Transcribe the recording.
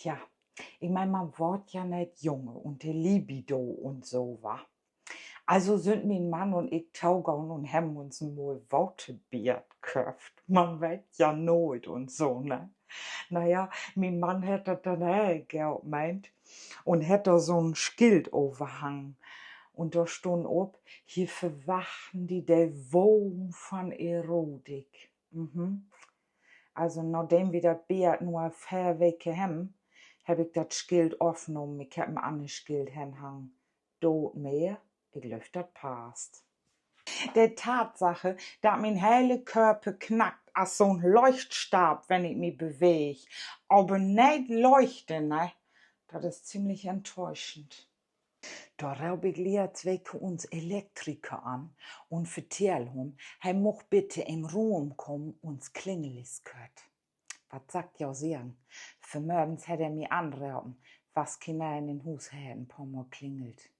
Ja, ich meine, man wird ja nicht junge und die Libido und so, wa? Also sind mein Mann und ich taugen und haben uns mal Wortebier gekauft. Man weiß ja nooit und so, ne? Naja, mein Mann hätte dann Geld meint und hätte so ein Schild overhangen. Und da stund ob, hier verwachen die der Wurm von Erotik. Also nachdem wir das Bier nur 4 Wochen haben, heb ich das Schild aufgenommen. Ich hab ein anderes Schild hinhangen. Dort mehr, ich glaub, das passt. Der Tatsache, dass mein hele Körper knackt als so ein Leuchtstab, wenn ich mich bewege. Aber nicht leuchten, ne? Das ist ziemlich enttäuschend. Da raub ich jetzt wecke uns Elektriker an und vertell ihm, er moch bitte im Raum kommen uns Klingelis gehört. Was sagt ja sagen? Vermögens hätte er mir anraten, was Kinder in den Hus hätten, ein paar Mal klingelt.